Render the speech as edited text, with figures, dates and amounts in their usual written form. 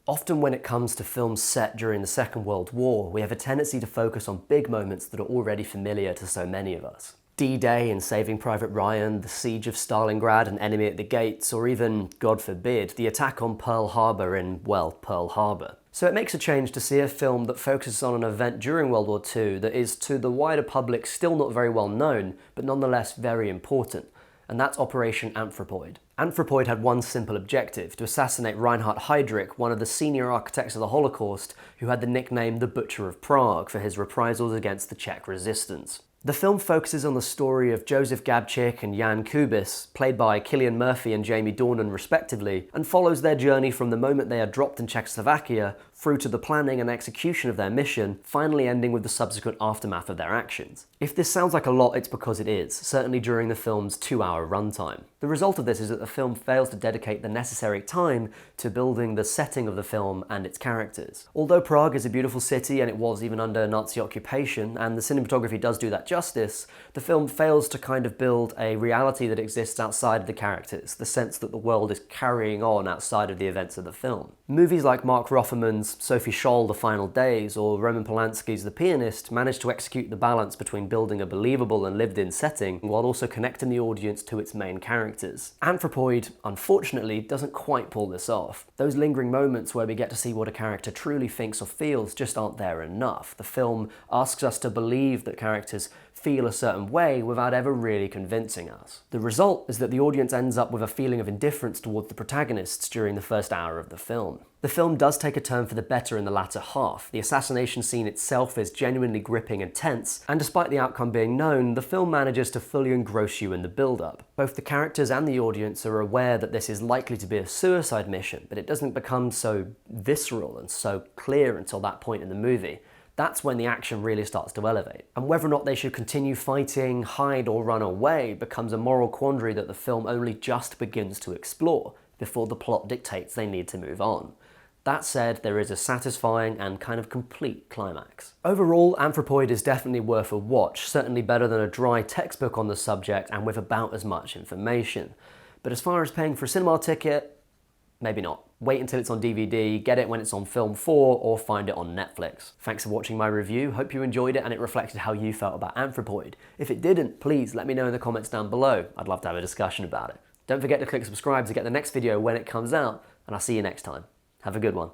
Often when it comes to films set during the Second World War, we have a tendency to focus on big moments that are already familiar to so many of us. D-Day in Saving Private Ryan, the siege of Stalingrad and Enemy at the Gates, or even, God forbid, the attack on Pearl Harbor in, well, Pearl Harbor. So it makes a change to see a film that focuses on an event during World War II that is, to the wider public, still not very well known, but nonetheless very important. And that's Operation Anthropoid. Anthropoid had one simple objective: to assassinate Reinhard Heydrich, one of the senior architects of the Holocaust, who had the nickname the Butcher of Prague for his reprisals against the Czech resistance. The film focuses on the story of Jozef Gabčík and Jan Kubiš, played by Cillian Murphy and Jamie Dornan respectively, and follows their journey from the moment they are dropped in Czechoslovakia through to the planning and execution of their mission, finally ending with the subsequent aftermath of their actions. If this sounds like a lot, it's because it is, certainly during the film's 2-hour runtime. The result of this is that the film fails to dedicate the necessary time to building the setting of the film and its characters. Although Prague is a beautiful city, and it was even under Nazi occupation, and the cinematography does do that justice, the film fails to kind of build a reality that exists outside of the characters, the sense that the world is carrying on outside of the events of the film. Movies like Mark Rofferman's Sophie Scholl, The Final Days, or Roman Polanski's The Pianist manage to execute the balance between building a believable and lived-in setting while also connecting the audience to its main characters. Anthropoid, unfortunately, doesn't quite pull this off. Those lingering moments where we get to see what a character truly thinks or feels just aren't there enough. The film asks us to believe that characters feel a certain way without ever really convincing us. The result is that the audience ends up with a feeling of indifference towards the protagonists during the first hour of the film. The film does take a turn for the better in the latter half. The assassination scene itself is genuinely gripping and tense, and despite the outcome being known, the film manages to fully engross you in the build-up. Both the characters and the audience are aware that this is likely to be a suicide mission, but it doesn't become so visceral and so clear until that point in the movie. That's when the action really starts to elevate. And whether or not they should continue fighting, hide, or run away becomes a moral quandary that the film only just begins to explore, before the plot dictates they need to move on. That said, there is a satisfying and kind of complete climax. Overall, Anthropoid is definitely worth a watch, certainly better than a dry textbook on the subject and with about as much information. But as far as paying for a cinema ticket, maybe not. Wait until it's on DVD, get it when it's on Film 4, or find it on Netflix. Thanks for watching my review, hope you enjoyed it and it reflected how you felt about Anthropoid. If it didn't, please let me know in the comments down below. I'd love to have a discussion about it. Don't forget to click subscribe to get the next video when it comes out, and I'll see you next time. Have a good one.